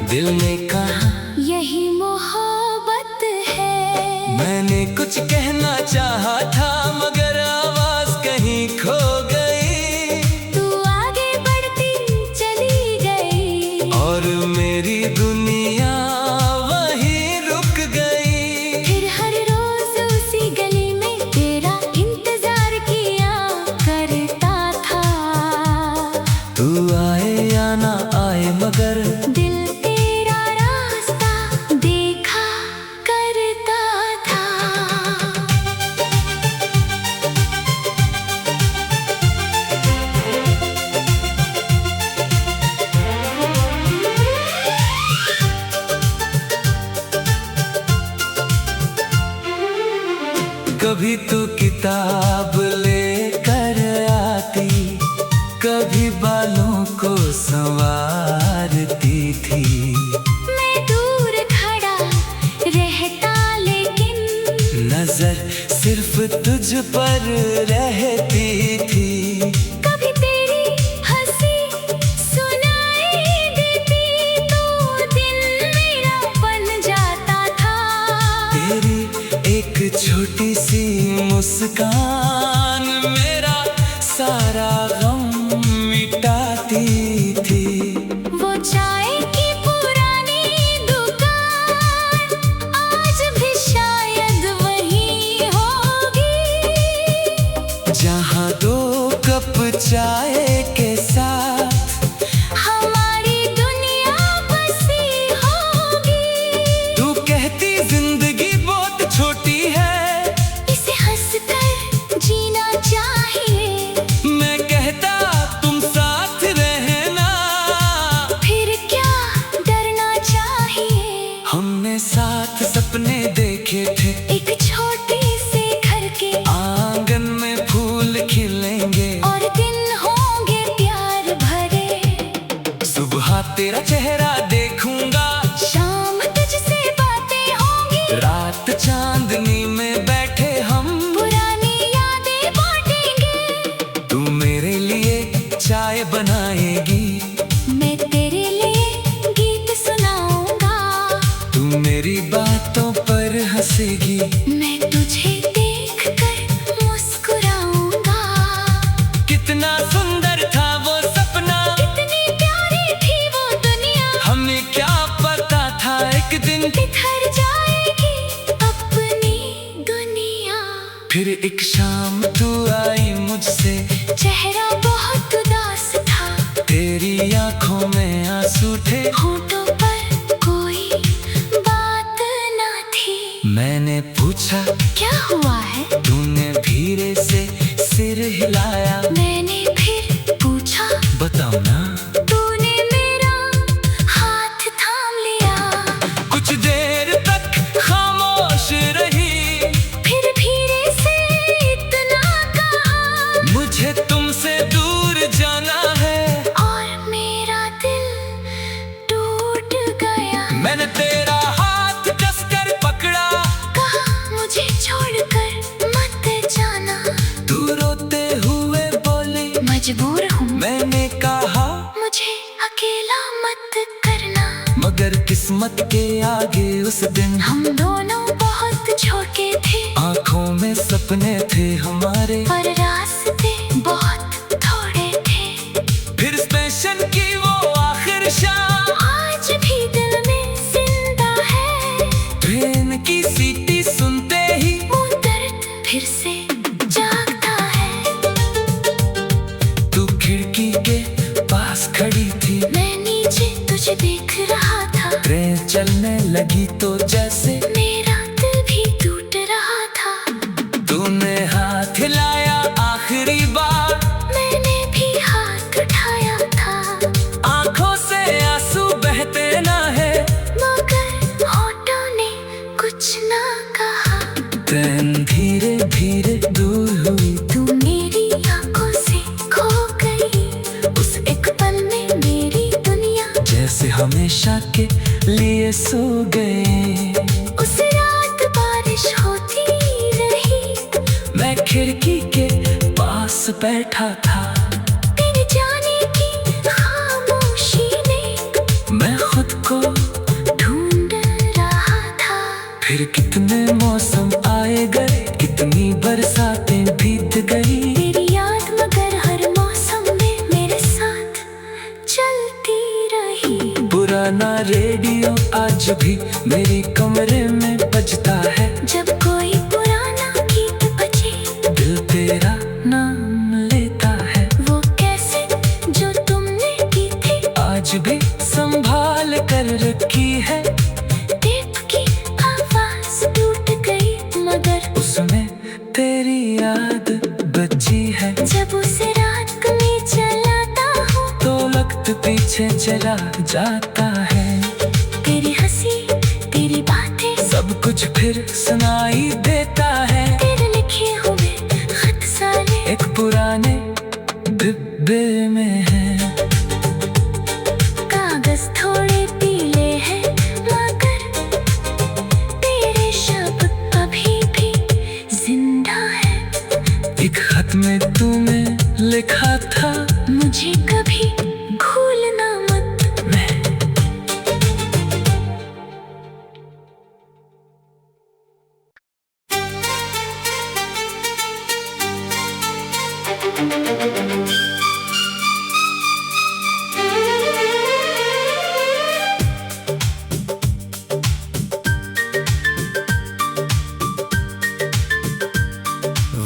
दिल ने कहा यही मोहब्बत है। मैंने कुछ कहना चाहा था मगर आवाज कहीं खो गई। तू आगे बढ़ती चली गई और मेरी दुनिया वहीं रुक गई। फिर हर रोज उसी गली में तेरा इंतजार किया करता था। तू आए या ना आए मगर दिल तेरा रास्ता देखा करता था। कभी तू किताब लेकर आती, कभी बालों को संवारती थी। मैं दूर खड़ा रहता लेकिन नजर सिर्फ तुझ पर रहती थी। कभी तेरी हंसी सुनाई देती तो दिन मेरा बन जाता था। तेरी एक छोटी सी मुस्कान मेरा सारा गम मिटाती थी। वो चाय की पुरानी दुकान आज भी शायद वही होगी, जहाँ दो कप चाय के साथ हमारी दुनिया बसी होगी। तू कहती जिंदगी बहुत छोटी है, इसे हंसकर जीना चाहिए। मैं कहता तुम साथ रहना, फिर क्या डरना चाहिए। हमने साथ सपने देखे थे, एक छोटी से घर के आंगन में फूल खिलेंगे और दिन होंगे प्यार भरे। सुबह तेरा चेहरा देखूंगा, शाम तुझसे बातें होंगी, रात चांदनी में बैठे हम पुरानी यादें बांटेंगे। तू मेरे लिए चाय बनाएगी, मैं तेरे लिए गीत सुनाऊंगा। तू मेरी बातों पर हंसेगी, मैं तुझे देखकर मुस्कुराऊंगा। कितना सुंदर था वो सपना, कितनी प्यारी थी वो दुनिया, हमें क्या पता था एक दिन बिखर जाएगी अपनी दुनिया। फिर एक शाम तू आई मुझसे, चेहरा बहुत उदास था, तेरी आंखों में आंसू थे। होठों पर कोई बात ना थी। मैंने पूछा क्या हुआ है, तूने धीरे से सिर हिलाया। मैंने फिर पूछा बताओ ना, तूने मेरा हाथ थाम लिया। कुछ देर तक खामोश रही, फिर धीरे से इतना कहा, मुझे तुमसे दूर जाना है। और मेरा दिल टूट गया। मैंने तेरा हाथ कसकर पकड़ा, कहा मुझे छोड़कर मत हिम्मत के आगे उस दिन हम दोनों बहुत छोटे थे, आंखों में सपने थे हमारे, पर रास्ते बहुत थोड़े थे। फिर स्टेशन की वो आखिर शाम आज भी दिल में जिंदा है, ट्रेन की सीटी सुनते ही वो दर्द फिर से जागता है। तू खिड़की के पास खड़ी थी, मैं नीचे तुझे देख रहा था, ट्रेन चलने लगी तो जैसे मेरा दिल भी टूट रहा था। तूने हाथ हिलाया आखिरी बार, मैंने भी हाथ उठाया था, आंखों से आंसू बहते ना है, मगर होठों ने कुछ ना कहा। ट्रेन धीरे धीरे दूर हुई, तू मेरी आंखों से खो गई, उस एक पल में मेरी दुनिया जैसे हमेशा के लिए सो गए। उस रात बारिश होती रही, मैं खिड़की के पास बैठा था, तेरे जाने की खामोशी में मैं खुद को ढूंढ रहा था। फिर कितने मौसम आए गए, कितनी बरसातें बीत गई, तेरी याद मगर हर मौसम में मेरे साथ चलती रही। पुराना रेडियो आज भी मेरी कमरे में बजता है, जब कोई पुराना गीत बजे, दिल तेरा नाम लेता है, वो कैसे जो तुमने की थी आज भी संभाल कर रखी है। टेप की आवाज टूट गई, मगर उसमें तेरी याद बची है, जब उस रात में चलाता हूँ तो वक्त पीछे चला जाता है। तेरी हंसी तेरी बातें सब कुछ फिर सुनाई देता है, तेरे लिखे हुए खत सारे एक पुराने डिब्बे में है। कागज थोड़े पीले हैं, मगर तेरे शब्द अभी भी जिंदा है। एक खत में तूने लिखा था, मुझे कभी भूलना मत। मैं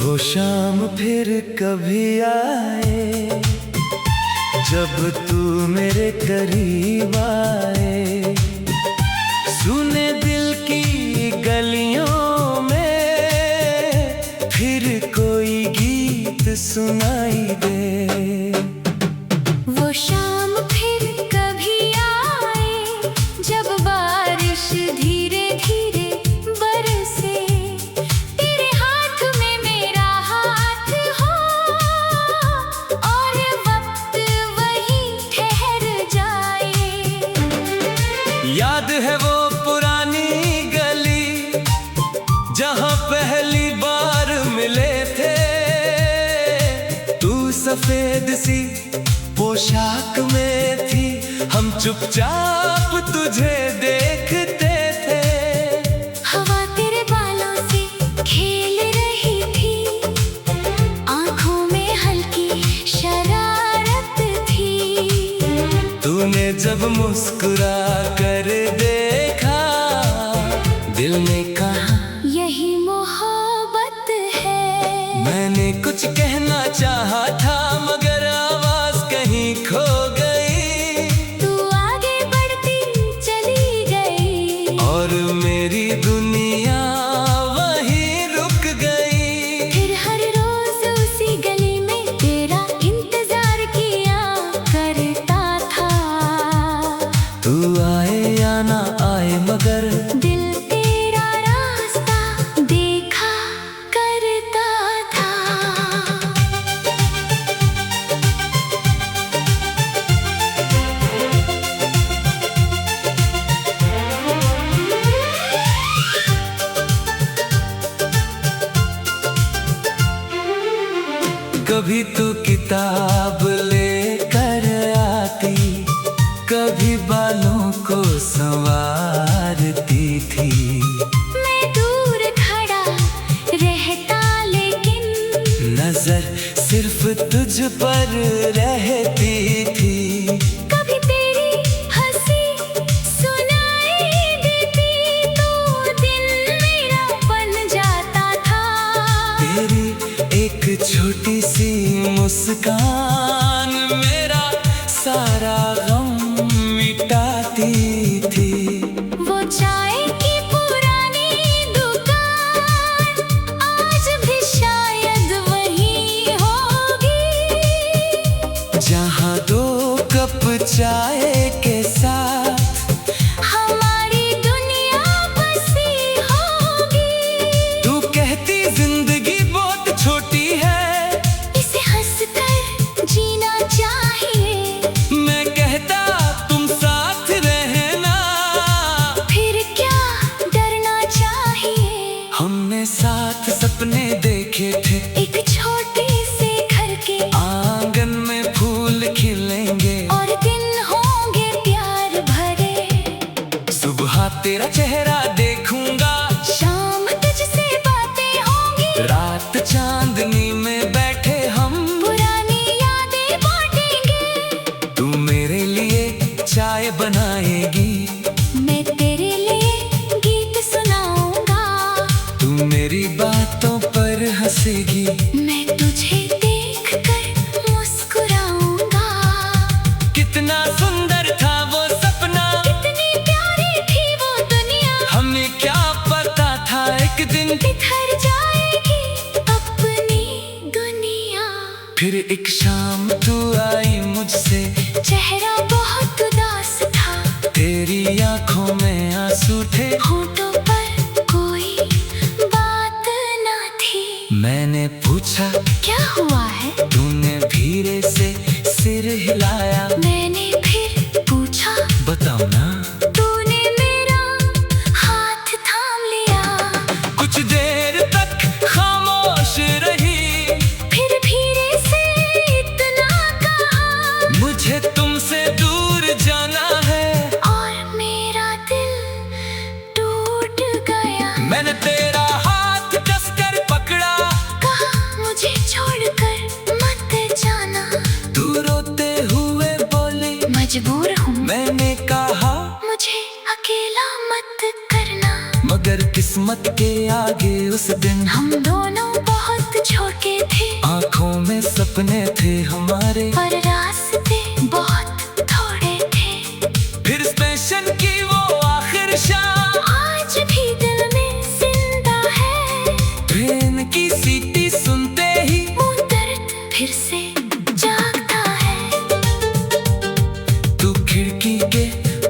वो शाम फिर कभी आए, जब तू मेरे करीब आए, सुने दिल की गलियों में फिर कोई गीत सुनाई दे। वो शाम फिर कभी आए, जब बारिश धीरे धीरे बरसे, तेरे हाथ में मेरा हाथ हो, और वक्त वहीं ठहर जाए। याद है वो पुरानी गली, जहाँ पहली बार मिले थे, तू सफेद सी पोशाक में थी, हम चुपचाप तुझे देखते थे। हवा तेरे बालों से खेल रही थी, आंखों में हल्की शरारत थी। तूने जब मुस्कुरा कर देखा, दिल ने कहा यही मोहब्बत है। मैंने कुछ कहना चाहा था, मगर आवाज कहीं खो गई, तू आगे बढ़ती चली गई, और मेरी दुनिया वहीं रुक गई। फिर हर रोज उसी गली में तेरा इंतजार किया करता था। तू आए या ना आए, मगर दिल तेरा रास्ता देखा करता था। कभी तू किताब लेकर आती, कभी बालों को संवार तुझ पर रहती थी। कभी तेरी हंसी सुनाई देती तो दिन मेरा बन जाता था। तेरी एक छोटी सी मुस्कान मेरा सारा गम मिटाती थी। वो चाय की पुरानी दुकान आज भी शायद वही होगी, जहाँ 2 कप चाय के साथ हमारी दुनिया बसी होगी। तू कहती जिंदगी बहुत छोटी है, इसे हंसकर जीना चाहिए। मैं कहता तुम साथ रहना, फिर क्या डरना चाहिए। हमने साथ सपने देखे थे, एक छोटे से घर के आंगन में फूल खिलेंगे और दिन होंगे प्यार भरे। सुबह तेरा चेहरा देखूंगा, शाम तुझसे बातें होंगी, रात चांदनी में बैठे हम पुरानी यादें बांटेंगे। तू मेरे लिए चाय बनाएगी, मैं तेरे लिए गीत सुनाऊंगा, तू मेरी बातों पर हंसेगी। मैं तुझे देखकर मुस्कुराऊंगा। कितना सुंदर था वो सपना, कितनी प्यारी थी वो दुनिया, हमें क्या पता था एक दिन बिखर जाएगी अपनी दुनिया। फिर एक शाम तू आई मुझसे, चेहरा बहुत उदास था, तेरी आंखों में आंसू थे, होठों पर कोई बात न थी। मैंने पूछा क्या हुआ है, तूने धीरे से सिर हिलाया, मैंने फिर पूछा बताओ ना। तूने मेरा हाथ थाम लिया, कुछ देर तक खामोश रही, फिर धीरे से इतना कहा, मुझे तुमसे दूर जाना है। और मेरा दिल टूट गया। मैंने तेरा हाथ कसकर पकड़ा, कहा मुझे छोड़कर मत जाना, तू रोते हुए बोली मजबूर हूँ मैंने कहा, मुझे अकेला मत करना। मगर किस्मत के आगे उस दिन हम दोनों बहुत छोटे थे, आंखों में सपने थे हमारे, पर रास्ते बहुत थोड़े थे। फिर स्टेशन की वो आखिर शाम, आज भी दिल में जिंदा है, ट्रेन की सीटी सुनते ही वो दर्द फिर से जागता है। तू खिड़की के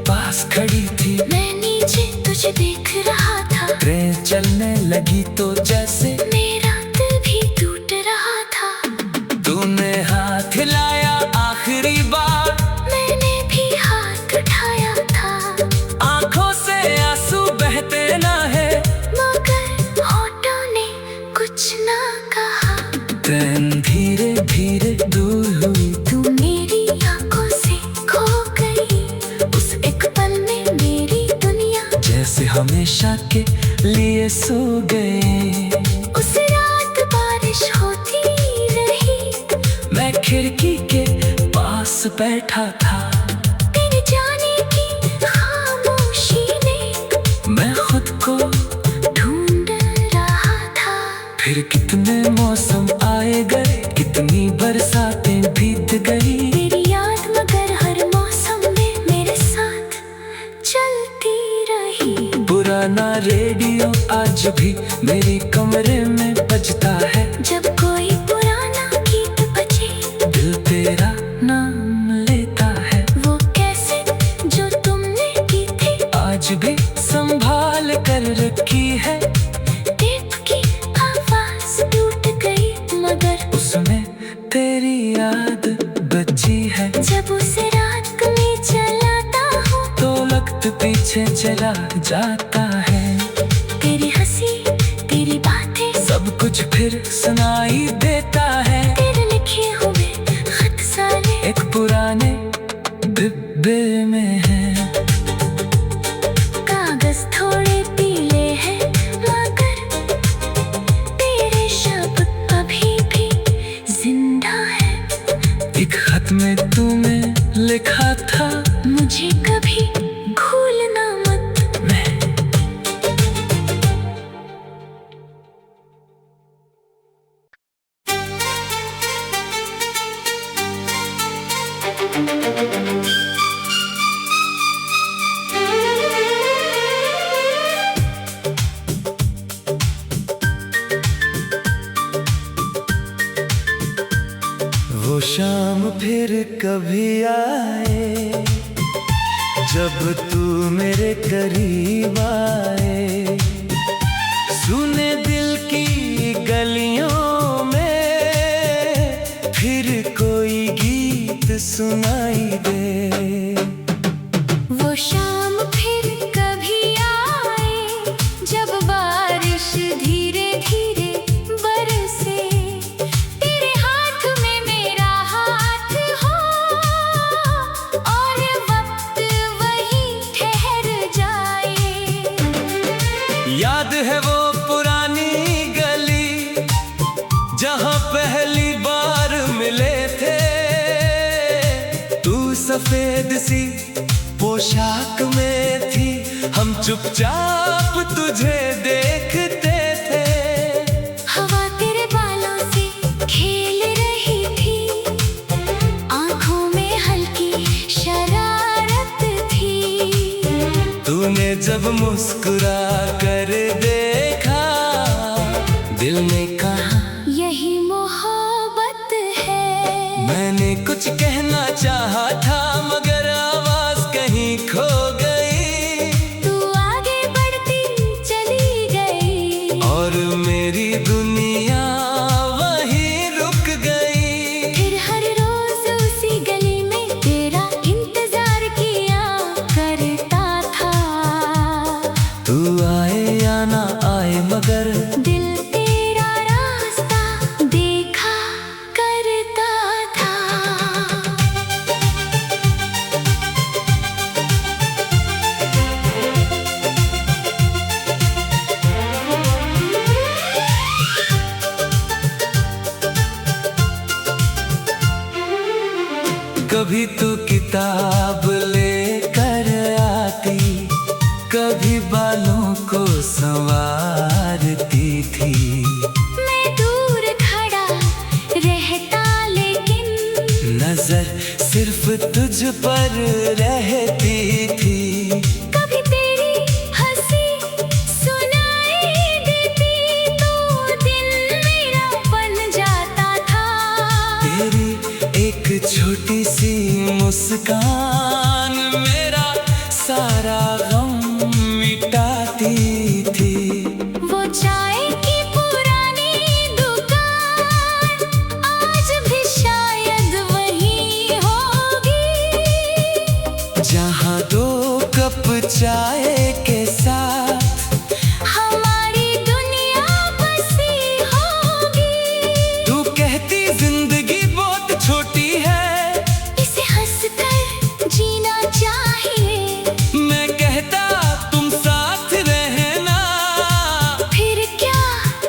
पास खड़ी थी, मैं नीचे तुझे देख रहा था, ट्रेन चलने लगी तो जैसे मेरा दिल भी टूट रहा था। तूने हाथ हिलाया आखिरी बार, मैंने भी हाथ उठाया था, आंखों से आंसू बहते ना है, मगर होठों ने कुछ ना कहा। ट्रेन धीरे धीरे दूर हुई, तू मेरी आंखों से खो गई, उस एक पल में मेरी दुनिया जैसे हमेशा के लिए सो गए। उस रात बारिश होती रही, मैं खिड़की के पास बैठा था, तेरे जाने की खामोशी ने मैं खुद को ढूंढ रहा था। फिर कितने मौसम आए गए, कितनी बरसातें बीत गई, तेरी याद मगर हर मौसम में मेरे साथ चलती रही। पुराना रेडियो आज भी मेरी कमरे में बजता है, जब कोई पुराना गीत बजे, दिल तेरा नाम लेता है, वो कैसे जो तुमने की थी आज भी संभाल कर रखी है। टेप की आवाज टूट गई, मगर उसमें तेरी याद बची है, जब उसे रात में चलाता हूँ तो वक्त पीछे चला जाता है। तेरी हंसी तेरी बातें सब कुछ फिर सुनाई देता है, तेरे लिखे हुए खत सारे एक पुराने डिब्बे में है। कागज थोड़े पीले हैं, मगर तेरे शब्द अभी भी जिंदा है। शाम फिर कभी आए जब तू मेरे करीब आए, सुने दिल की गलियों में फिर कोई गीत सुनाई दे। वो शाम फिर कभी आए जब बारिश धीरे धीरे बरसे, तेरे हाथ में मेरा हाथ हो और वक्त वहीं ठहर जाए। याद है वो पुरानी गली जहाँ पहली बार मिले थे, तू सफेद सी पोशाक में थी, हम चुपचाप तुझे देखते थे। हवा तेरे बालों से खेल रही थी, आंखों में हल्की शरारत थी। तूने जब मुस्कुरा कर देखा, दिल ने कहा यही मोहब्बत है। मैंने कुछ कहना चाहा था मगर आवाज कहीं खो गई। तू आगे बढ़ती चली गई और मेरी दुनिया वहीं रुक गई। फिर हर रोज उसी गली में तेरा इंतजार किया करता था। तू आए या ना आए मगर दिल तेरा रास्ता देखा करता था। कभी तू किताब लेकर आती, कभी बालों को संवारती थी। मैं दूर खड़ा रहता लेकिन नजर सिर्फ तुझ पर रहती थी। कभी तेरी हंसी सुनाई देती तो दिल मेरा बन जाता था। तेरी एक छोटी सी मुस्कान मेरा सारा गम मिटाती थी। वो चाय की पुरानी दुकान आज भी शायद वही होगी, जहाँ दो कप चाय के साथ हमारी दुनिया बसी होगी। तू कहती जिंदगी बहुत छोटी है, इसे हंसकर जीना चाहिए। मैं कहता तुम साथ रहना, फिर क्या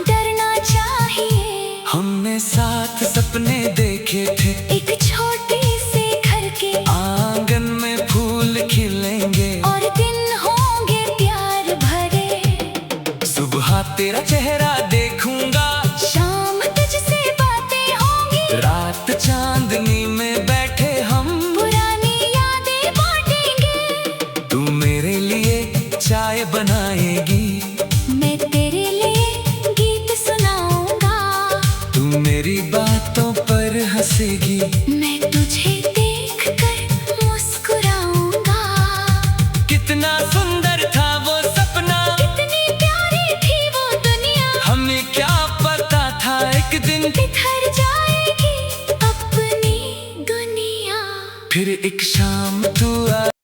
डरना चाहिए। हमने साथ सपने देखे थे, एक छोटे से घर के आंगन में फूल खिलेंगे और दिन होंगे प्यार भरे। सुबह तेरा चेहरा देखूंगा, शाम तुझसे बातें होंगी, रात चांदनी में बैठे हम पुरानी यादें बांटेंगे। तू मेरे लिए चाय बनाएगी, मैं तेरे लिए गीत सुनाऊंगा, तू मेरी बातों पर हंसेगी। मैं तुझे देखकर मुस्कुराऊंगा। कितना सुंदर था वो सपना, कितनी प्यारी थी वो दुनिया, हमें क्या पता था एक दिन बिखर जाएगी अपनी दुनिया। फिर एक शाम